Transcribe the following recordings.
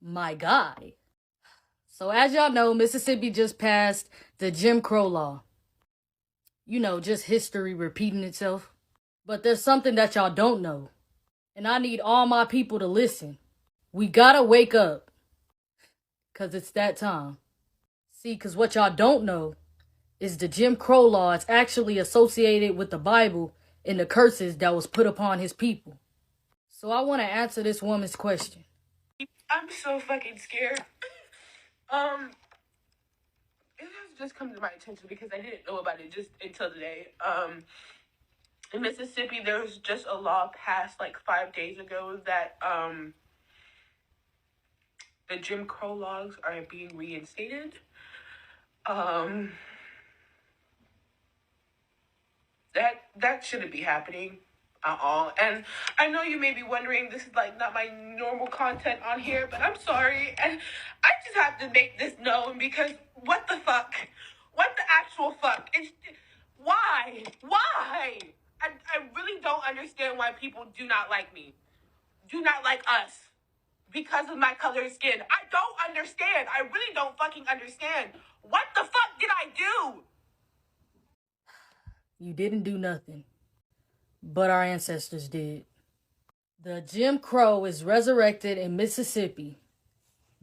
My guy. So as y'all know, Mississippi just passed the Jim Crow law. You know, just history repeating itself. But there's something that y'all don't know. And I need all my people to listen. We gotta wake up. Cause it's that time. See, cause what y'all don't know is the Jim Crow law is actually associated with the Bible and the curses that was put upon his people. So I want to answer this woman's question. I'm so fucking scared. It has just come to my attention because I didn't know about it just until today. In Mississippi, there was just a law passed like 5 days ago that the Jim Crow laws are being reinstated. That shouldn't be happening at all. And I know you may be wondering, this is like not my normal content on here, but I'm sorry. And I just have to make this known because what the fuck? What the actual fuck? Why? Why? I really don't understand why people do not like me. Do not like us. Because of my color of skin. I don't understand. I really don't fucking understand. What the fuck did I do? You didn't do nothing. But our ancestors did. The Jim Crow is resurrected in Mississippi.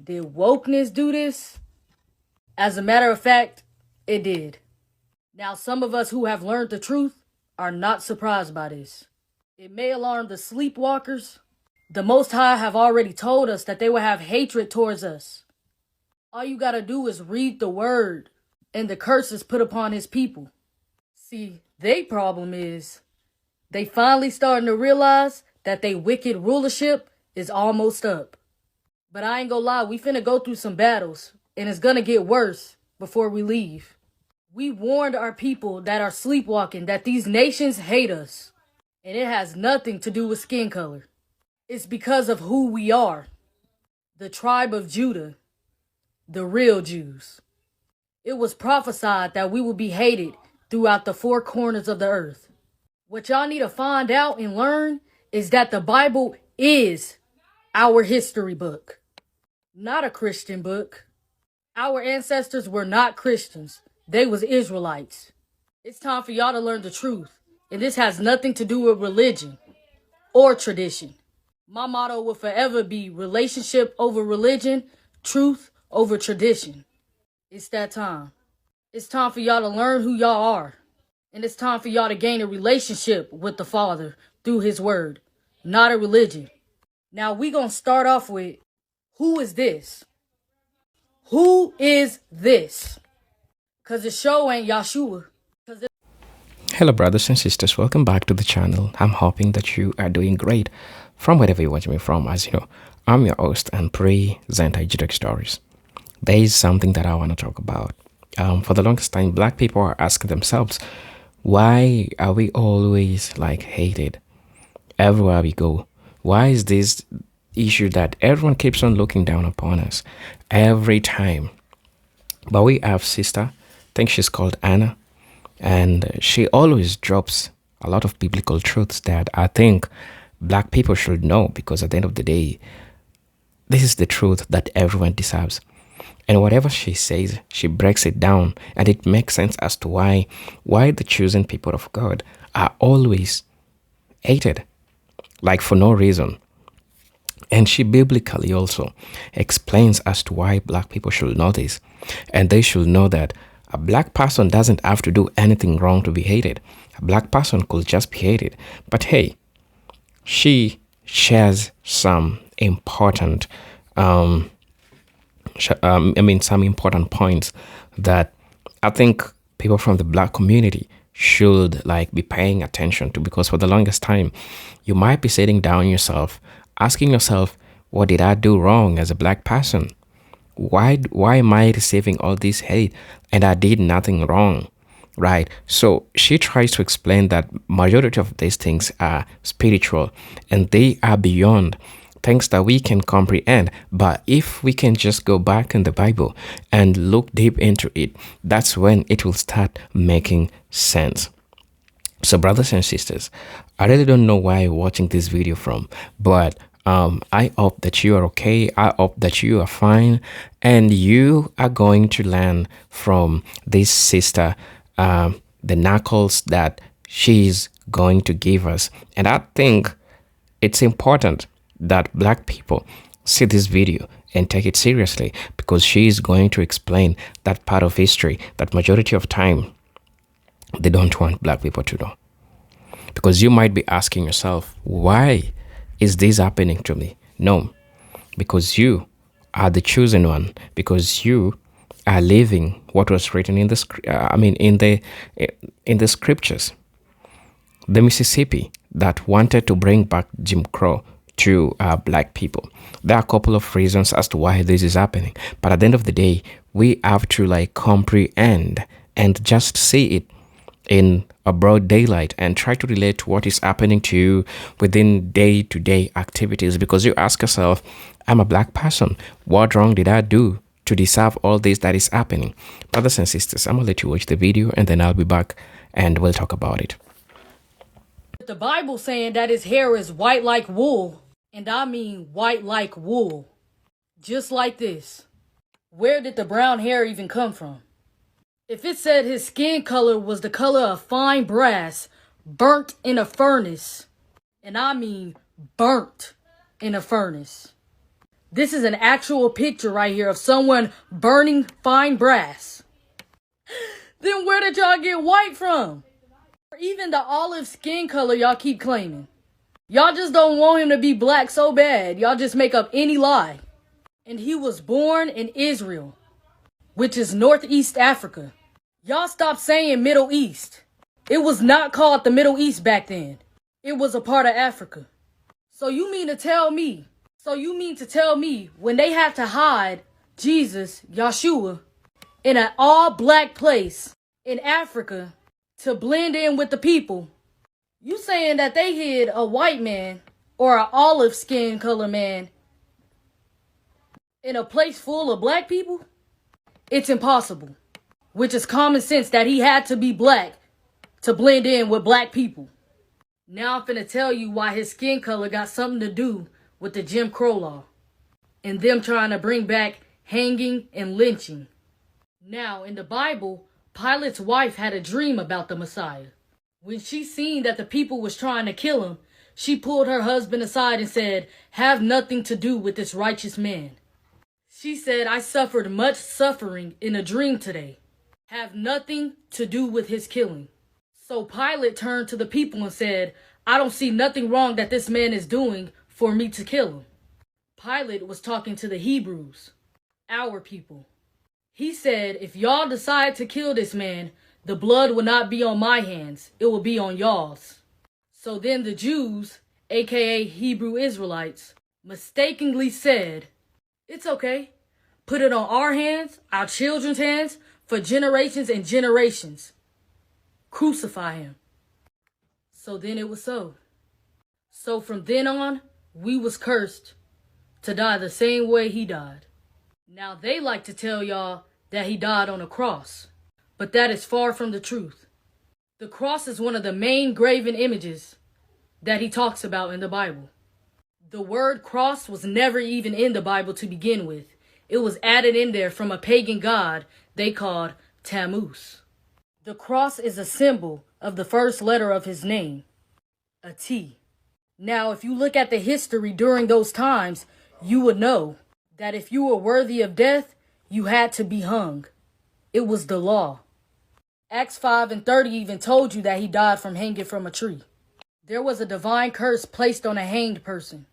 Did wokeness do this? As a matter of fact, it did. Now, some of us who have learned the truth are not surprised by this. It may alarm the sleepwalkers. The Most High have already told us that they will have hatred towards us. All you gotta do is read the word and the curses put upon his people. See, their problem is they finally starting to realize that they wicked rulership is almost up. But I ain't gonna lie, we finna go through some battles, and it's gonna get worse before we leave. We warned our people that are sleepwalking that these nations hate us. And it has nothing to do with skin color. It's because of who we are. The tribe of Judah. The real Jews. It was prophesied that we would be hated throughout the four corners of the earth. What y'all need to find out and learn is that the Bible is our history book. Not a Christian book. Our ancestors were not Christians. They was Israelites. It's time for y'all to learn the truth. And this has nothing to do with religion or tradition. My motto will forever be relationship over religion, truth over tradition. It's that time. It's time for y'all to learn who y'all are. And it's time for y'all to gain a relationship with the Father through his word, not a religion. Now we gonna start off with, who is this? Who is this? Cause the show ain't Yahshua. Hello brothers and sisters, welcome back to the channel. I'm hoping that you are doing great from wherever you're watching me from. As you know, I'm your host and presenter Jidek Stories. There is something that I want to talk about. For the longest time, black people are asking themselves, why are we always like hated everywhere we go? Why is this issue that everyone keeps on looking down upon us every time? But we have sister, I think she's called Anna, and she always drops a lot of biblical truths that I think black people should know, because at the end of the day, this is the truth that everyone deserves. And whatever she says, she breaks it down, and it makes sense as to why the chosen people of God are always hated, like for no reason. And she biblically also explains as to why black people should know this. And they should know that a black person doesn't have to do anything wrong to be hated. A black person could just be hated. But hey, she shares some important, some important points that I think people from the black community should like be paying attention to, because for the longest time, you might be sitting down yourself, asking yourself, what did I do wrong as a black person? Why am I receiving all this hate and I did nothing wrong, right? So she tries to explain that majority of these things are spiritual and they are beyond things that we can comprehend. But if we can just go back in the Bible and look deep into it, that's when it will start making sense. So brothers and sisters, I really don't know why you're watching this video from, but I hope that you are okay. I hope that you are fine. And you are going to learn from this sister the knuckles that she's going to give us. And I think it's important that black people see this video and take it seriously, because she is going to explain that part of history that majority of time they don't want black people to know. Because you might be asking yourself, why is this happening to me? No, because you are the chosen one, because you are living what was written in the in the scriptures. The Mississippi that wanted to bring back Jim Crow to black people. There are a couple of reasons as to why this is happening, but at the end of the day, we have to like comprehend and just see it in a broad daylight and try to relate to what is happening to you within day-to-day activities. Because you ask yourself, I'm a black person, what wrong did I do to deserve all this that is happening? Brothers and sisters, I'm gonna let you watch the video and then I'll be back and we'll talk about it. The Bible saying that his hair is white like wool, and I mean white like wool. Just like this. Where did the brown hair even come from? If it said his skin color was the color of fine brass burnt in a furnace, and I mean burnt in a furnace. This is an actual picture right here of someone burning fine brass. Then where did y'all get white from? Or even the olive skin color y'all keep claiming. Y'all just don't want him to be black so bad. Y'all just make up any lie. And he was born in Israel, which is Northeast Africa. Y'all stop saying Middle East. It was not called the Middle East back then. It was a part of Africa. So you mean to tell me when they have to hide Jesus, Yeshua, in an all-black place in Africa to blend in with the people, you saying that they hid a white man or an olive skin color man in a place full of black people? It's impossible. Which is common sense that he had to be black to blend in with black people. Now I'm finna tell you why his skin color got something to do with the Jim Crow law and them trying to bring back hanging and lynching. Now, in the Bible, Pilate's wife had a dream about the Messiah. When she seen that the people was trying to kill him, she pulled her husband aside and said, "Have nothing to do with this righteous man." She said, "I suffered much suffering in a dream today. Have nothing to do with his killing." So Pilate turned to the people and said, "I don't see nothing wrong that this man is doing for me to kill him." Pilate was talking to the Hebrews, our people. He said, "If y'all decide to kill this man, the blood will not be on my hands, it will be on y'all's." So then the Jews, aka Hebrew Israelites, mistakenly said, "It's okay. Put it on our hands, our children's hands, for generations and generations. Crucify him." So then it was so. So from then on, we was cursed to die the same way he died. Now they like to tell y'all that he died on a cross, but that is far from the truth. The cross is one of the main graven images that he talks about in the Bible. The word cross was never even in the Bible to begin with. It was added in there from a pagan god they called Tammuz. The cross is a symbol of the first letter of his name, a T. Now, if you look at the history during those times, you would know that if you were worthy of death, you had to be hung. It was the law. Acts 5:30 even told you that he died from hanging from a tree. There was a divine curse placed on a hanged person.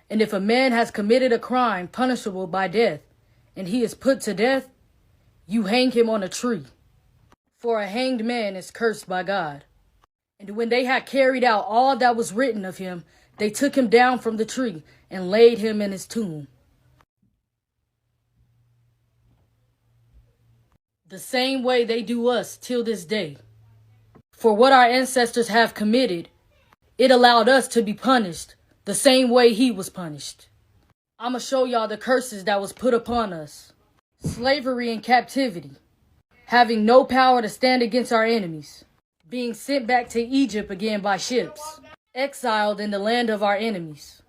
And if a man has committed a crime punishable by death, and he is put to death, you hang him on a tree. For a hanged man is cursed by God. And when they had carried out all that was written of him, they took him down from the tree and laid him in his tomb. The same way they do us till this day. For what our ancestors have committed, it allowed us to be punished the same way he was punished. I'ma show y'all the curses that was put upon us. Slavery and captivity. Having no power to stand against our enemies. Being sent back to Egypt again by ships. Exiled in the land of our enemies.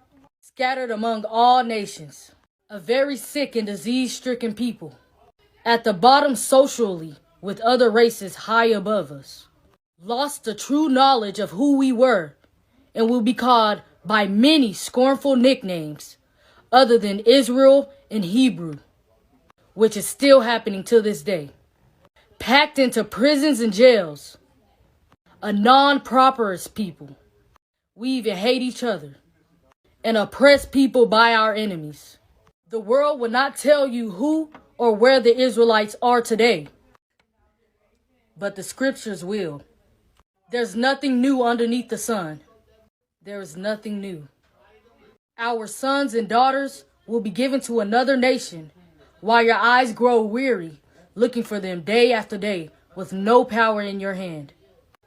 scattered among all nations, a very sick and disease-stricken people, at the bottom socially with other races high above us, lost the true knowledge of who we were, and will be called by many scornful nicknames other than Israel and Hebrew, which is still happening to this day. Packed into prisons and jails, a non-properous people. We even hate each other and oppress people by our enemies. The world will not tell you who or where the Israelites are today, but the scriptures will. There's nothing new underneath the sun. There is nothing new. Our sons and daughters will be given to another nation while your eyes grow weary looking for them day after day with no power in your hand.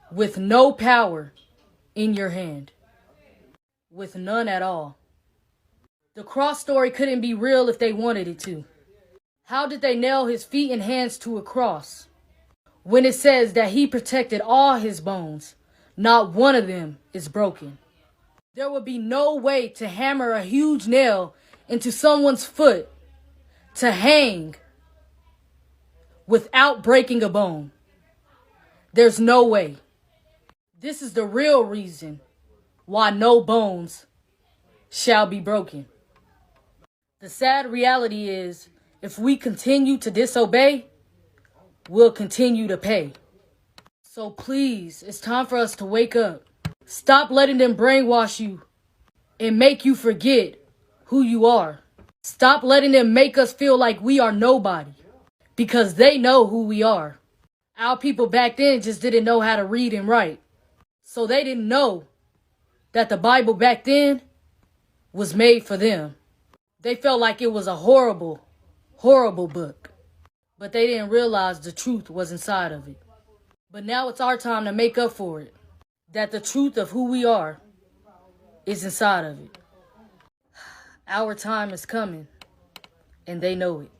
With no power in your hand. With none at all. The cross story couldn't be real if they wanted it to. How did they nail his feet and hands to a cross when it says that he protected all his bones? Not one of them is broken. There would be no way to hammer a huge nail into someone's foot to hang without breaking a bone. There's no way. This is the real reason why no bones shall be broken. The sad reality is, if we continue to disobey, we'll continue to pay. So please, it's time for us to wake up. Stop letting them brainwash you and make you forget who you are. Stop letting them make us feel like we are nobody, because they know who we are. Our people back then just didn't know how to read and write. So they didn't know that the Bible back then was made for them. They felt like it was a horrible, horrible book. But they didn't realize the truth was inside of it. But now it's our time to make up for it. That the truth of who we are is inside of it. Our time is coming, and they know it.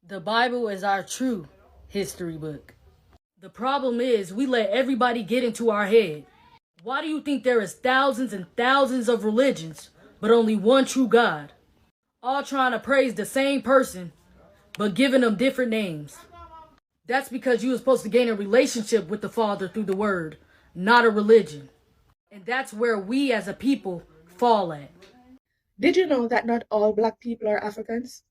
The Bible is our true history book. The problem is we let everybody get into our head. Why do you think there is thousands and thousands of religions, but only one true God? All trying to praise the same person, but giving them different names. That's because you were supposed to gain a relationship with the Father through the Word, not a religion. And that's where we as a people fall at. Did you know that not all black people are Africans?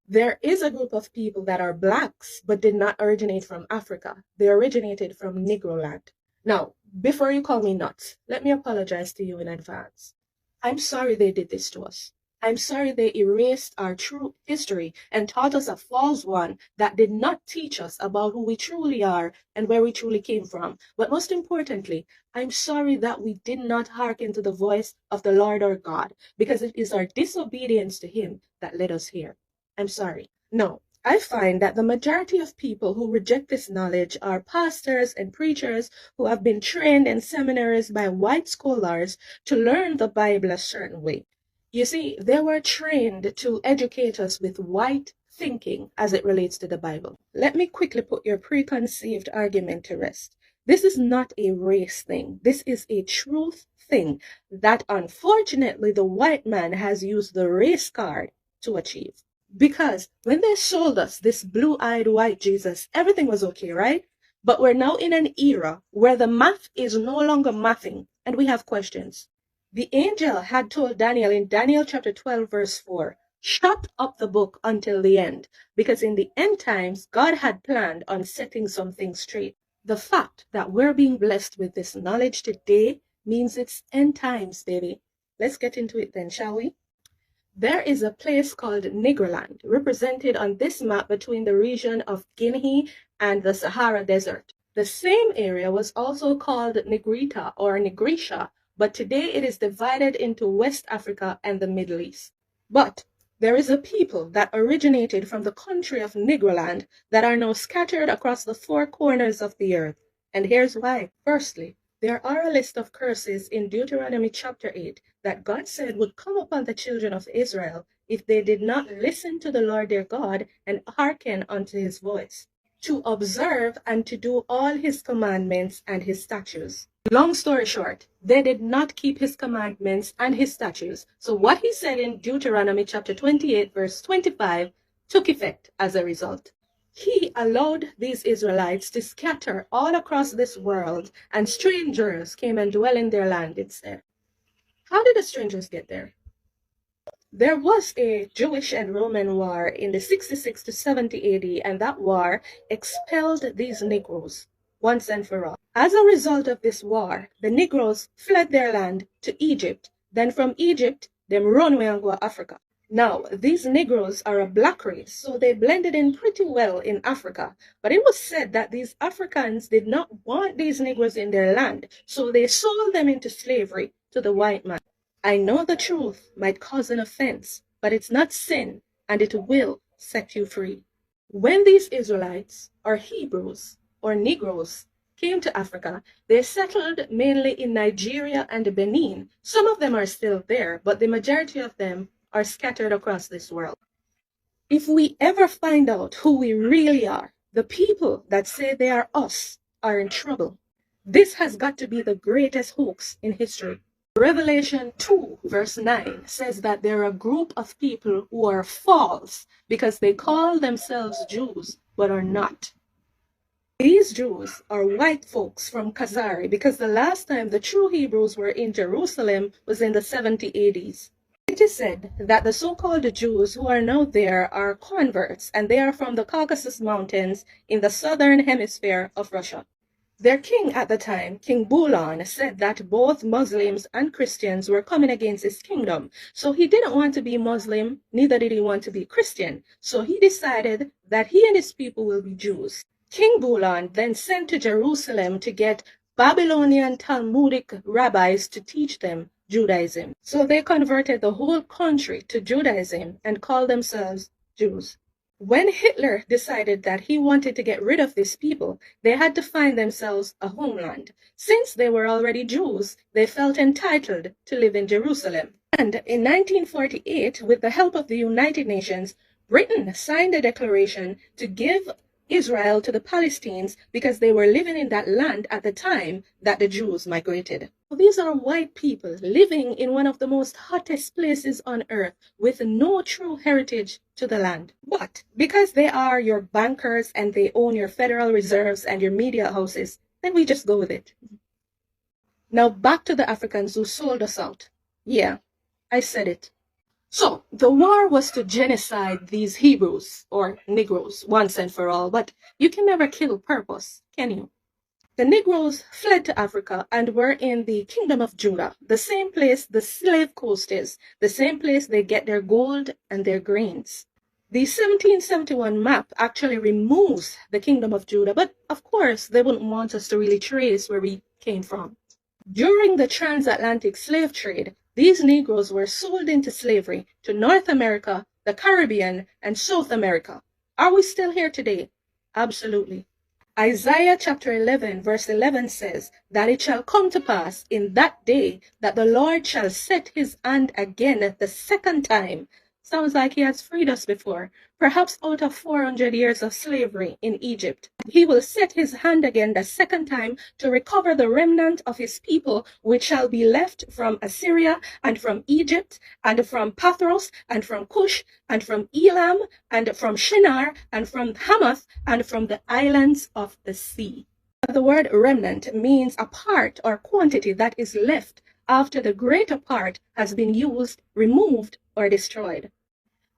There is a group of people that are blacks but did not originate from Africa. They originated from Negroland. Now, before you call me nuts, let me apologize to you in advance. I'm sorry they did this to us. I'm sorry they erased our true history and taught us a false one that did not teach us about who we truly are and where we truly came from. But most importantly, I'm sorry that we did not hearken to the voice of the Lord our God, because it is our disobedience to him that led us here. I'm sorry. No, I find that the majority of people who reject this knowledge are pastors and preachers who have been trained in seminaries by white scholars to learn the Bible a certain way. You see, they were trained to educate us with white thinking as it relates to the Bible. Let me quickly put your preconceived argument to rest. This is not a race thing. This is a truth thing that unfortunately the white man has used the race card to achieve. Because when they sold us this blue-eyed white Jesus, everything was okay, right? But we're now in an era where the math is no longer mathing and we have questions. The angel had told Daniel in Daniel chapter 12 verse 4, shut up the book until the end, because in the end times, God had planned on setting some things straight. The fact that we're being blessed with this knowledge today means it's end times, baby. Let's get into it then, shall we? There is a place called Negroland, represented on this map between the region of Guinea and the Sahara Desert. The same area was also called Negrita or Negritia, but today it is divided into West Africa and the Middle East. But there is a people that originated from the country of Negroland that are now scattered across the four corners of the earth. And here's why. Firstly, there are a list of curses in Deuteronomy chapter 8 that God said would come upon the children of Israel if they did not listen to the Lord their God and hearken unto his voice, to observe and to do all his commandments and his statutes. Long story short, they did not keep his commandments and his statutes. So what he said in Deuteronomy chapter 28, verse 25, took effect as a result. He allowed these Israelites to scatter all across this world, and strangers came and dwell in their land instead. How did the strangers get there? There was a Jewish and Roman war in the 66 to 70 AD, and that war expelled these Negroes once and for all. As a result of this war, the Negroes fled their land to Egypt. Then from Egypt, them run away and go to Africa. Now, these Negroes are a black race, so they blended in pretty well in Africa. But it was said that these Africans did not want these Negroes in their land, so they sold them into slavery to the white man. I know the truth might cause an offense, but it's not sin, and it will set you free. When these Israelites, or Hebrews, or Negroes, came to Africa, they settled mainly in Nigeria and Benin. Some of them are still there, but the majority of them are scattered across this world. If we ever find out who we really are, the people that say they are us are in trouble. This has got to be the greatest hoax in history. Revelation 2 verse 9 says that there are a group of people who are false because they call themselves Jews but are not. These Jews are white folks from Khazari because the last time the true Hebrews were in Jerusalem was in the 70s. It is said that the so-called Jews who are now there are converts, and they are from the Caucasus Mountains in the southern hemisphere of Russia. Their king at the time, King Bulan, said that both Muslims and Christians were coming against his kingdom. So he didn't want to be Muslim, neither did he want to be Christian. So he decided that he and his people will be Jews. King Bulan then sent to Jerusalem to get Babylonian Talmudic rabbis to teach them Judaism. So they converted the whole country to Judaism and called themselves Jews. When Hitler decided that he wanted to get rid of these people, they had to find themselves a homeland. Since they were already Jews, they felt entitled to live in Jerusalem. And in 1948, with the help of the United Nations, Britain signed a declaration to give Israel to the Palestinians because they were living in that land at the time that the Jews migrated. These are white people living in one of the most hottest places on earth with no true heritage to the land. But because they are your bankers and they own your Federal Reserves and your media houses, then we just go with it. Now back to the Africans who sold us out. Yeah, I said it. So the war was to genocide these Hebrews or Negroes once and for all, but you can never kill purpose, can you? The Negroes fled to Africa and were in the Kingdom of Judah, the same place the slave coast is, the same place they get their gold and their grains. The 1771 map actually removes the Kingdom of Judah, but of course they wouldn't want us to really trace where we came from. During the Transatlantic slave trade, these Negroes were sold into slavery to North America, the Caribbean, and South America. Are we still here today? Absolutely. Isaiah chapter 11 verse 11 says that it shall come to pass in that day that the Lord shall set his hand again the second time. Sounds like he has freed us before, perhaps out of 400 years of slavery in Egypt. He will set his hand again the second time to recover the remnant of his people, which shall be left from Assyria and from Egypt and from Pathros and from Cush and from Elam and from Shinar and from Hamath and from the islands of the sea. The word remnant means a part or quantity that is left after the greater part has been used, removed, or destroyed.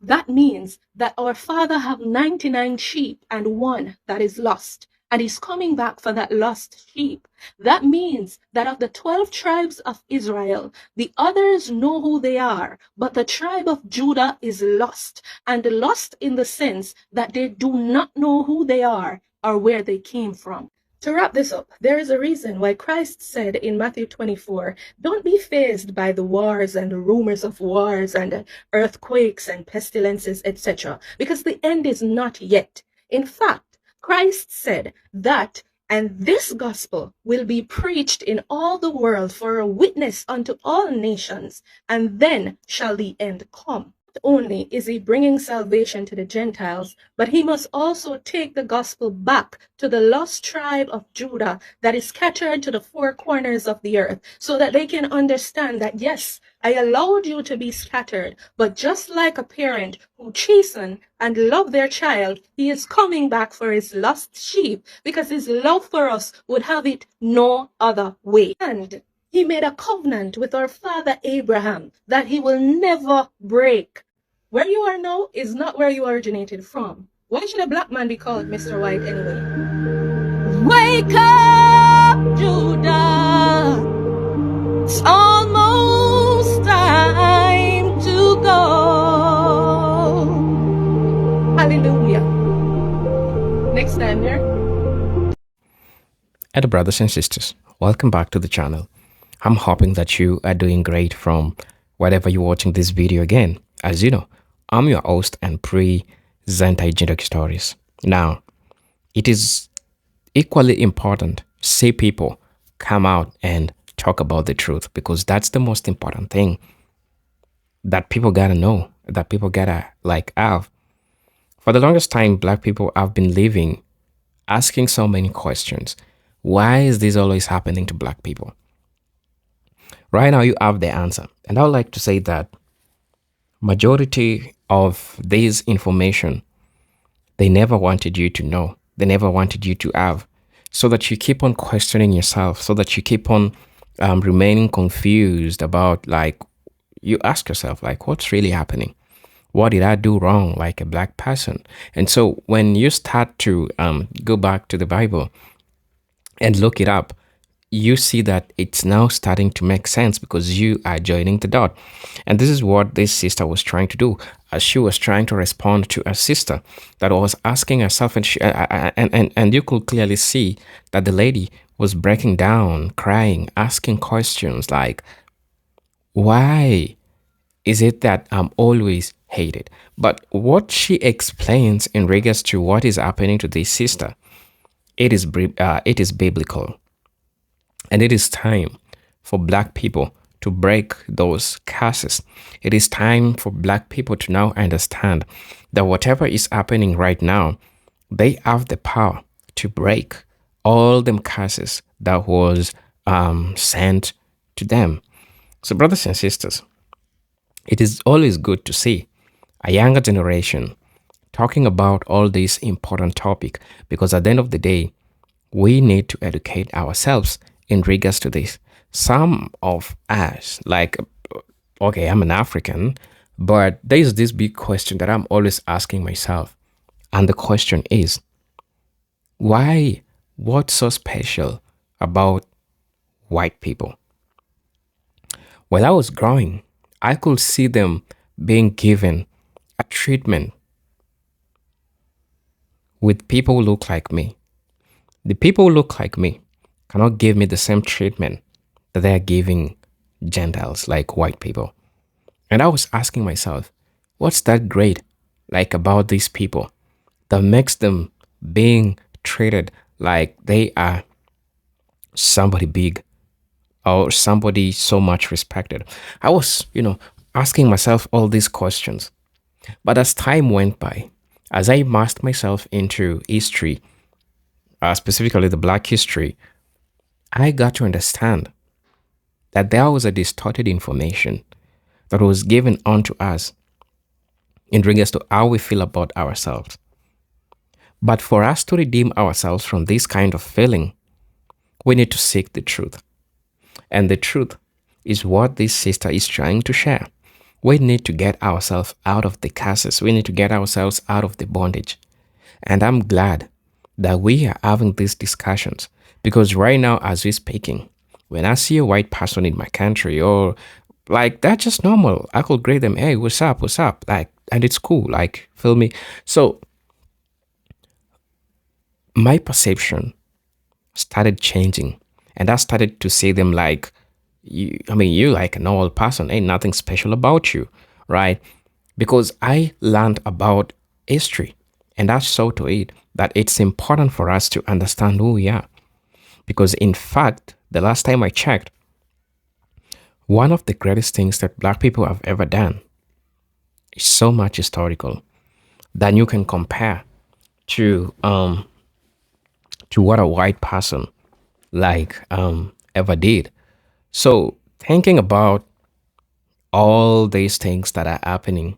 That means that our Father have 99 sheep and one that is lost, and he's coming back for that lost sheep. That means that of the 12 tribes of Israel, the others know who they are, but the tribe of Judah is lost, and lost in the sense that they do not know who they are or where they came from. To wrap this up, there is a reason why Christ said in Matthew 24, don't be fazed by the wars and the rumors of wars and earthquakes and pestilences, etc., because the end is not yet. In fact, Christ said that, and this gospel will be preached in all the world for a witness unto all nations, and then shall the end come. only is he bringing salvation to the Gentiles, but he must also take the gospel back to the lost tribe of Judah that is scattered to the four corners of the earth, so that they can understand that, yes, I allowed you to be scattered, but just like a parent who chasten and love their child, he is coming back for his lost sheep, because his love for us would have it no other way. And he made a covenant with our father Abraham that he will never break. Where you are now is not where you originated from. Why should a black man be called Mr. White anyway? Wake up, Judah. It's almost time to go. Hallelujah. Next time here. Hello, brothers and sisters. Welcome back to the channel. I'm hoping that you are doing great from wherever you're watching this video again. As you know, I'm your host and pre-Transatlantic stories. Now, it is equally important see people come out and talk about the truth, because that's the most important thing that people gotta know, that people gotta have. For the longest time, black people have been living asking so many questions. Why is this always happening to black people? Right now, you have the answer. And I would like to say that majority of this information, they never wanted you to know. They never wanted you to have. So that you keep on questioning yourself, so that you keep on remaining confused about, you ask yourself, what's really happening? What did I do wrong, like a black person? And so when you start to go back to the Bible and look it up, you see that it's now starting to make sense, because you are joining the dot. And this is what this sister was trying to do, as she was trying to respond to a sister that was asking herself, and you could clearly see that the lady was breaking down, crying, asking questions like, why is it that I'm always hated? But what she explains in regards to what is happening to this sister, it is biblical. And it is time for black people to break those curses. It is time for black people to now understand that whatever is happening right now, they have the power to break all them curses that was sent to them. So, brothers and sisters, it is always good to see a younger generation talking about all this important topic, because at the end of the day, we need to educate ourselves in regards to this. Some of us, okay, I'm an African, but there's this big question that I'm always asking myself. And the question is, why? What's so special about white people? While I was growing, I could see them being given a treatment with people who look like me. The people who look like me cannot give me the same treatment that they are giving Gentiles, like white people. And I was asking myself, what's that great about these people that makes them being treated like they are somebody big or somebody so much respected? I was, asking myself all these questions. But as time went by, as I immersed myself into history, specifically the black history, I got to understand that there was a distorted information that was given unto us in regards to how we feel about ourselves. But for us to redeem ourselves from this kind of feeling, we need to seek the truth. And the truth is what this sister is trying to share. We need to get ourselves out of the curses. We need to get ourselves out of the bondage. And I'm glad that we are having these discussions, because right now, as we're speaking, when I see a white person in my country, or that's just normal, I could greet them, hey, what's up, and it's cool, feel me? So my perception started changing, and I started to see them you like a normal person, ain't nothing special about you, right? Because I learned about history, and I saw to it that it's important for us to understand who we are. Because in fact, the last time I checked, one of the greatest things that black people have ever done is so much historical that you can compare to what a white person like ever did. So thinking about all these things that are happening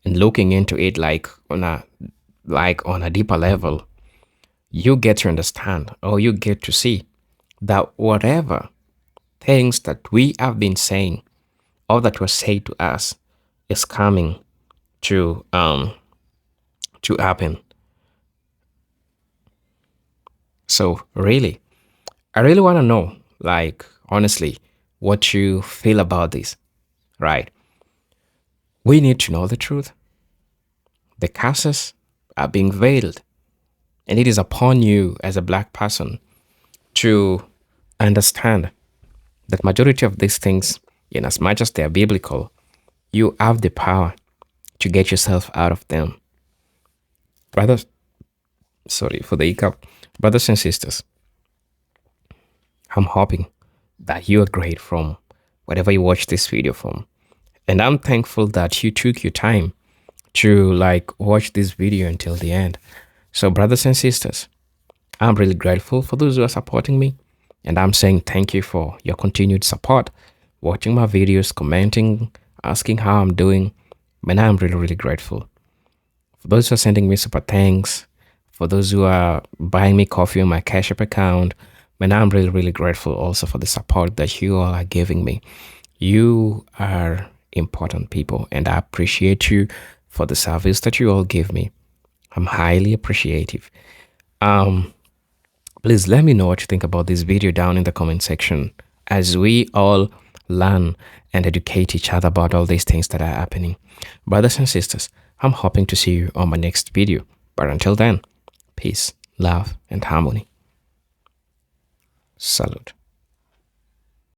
and looking into it like on a deeper level, you get to understand, or you get to see that whatever things that we have been saying or that was said to us is coming to happen. So really, I really want to know, like, honestly, what you feel about this, right? We need to know the truth. The curses are being veiled, and it is upon you as a black person to understand that majority of these things, in as much as they are biblical, you have the power to get yourself out of them. Brothers, sorry for the hiccup. Brothers and sisters, I'm hoping that you are great from whatever you watch this video from. And I'm thankful that you took your time to like watch this video until the end. So brothers and sisters, I'm really grateful for those who are supporting me. And I'm saying thank you for your continued support, watching my videos, commenting, asking how I'm doing. Man, I'm really, really grateful. For those who are sending me super thanks, for those who are buying me coffee on my Cash App account, man, I'm really, really grateful also for the support that you all are giving me. You are important people, and I appreciate you for the service that you all give me. I'm highly appreciative. Um, Please let me know what you think about this video down in the comment section as we all learn and educate each other about all these things that are happening. Brothers and sisters, I'm hoping to see you on my next video. But until then, peace, love, and harmony. Salute.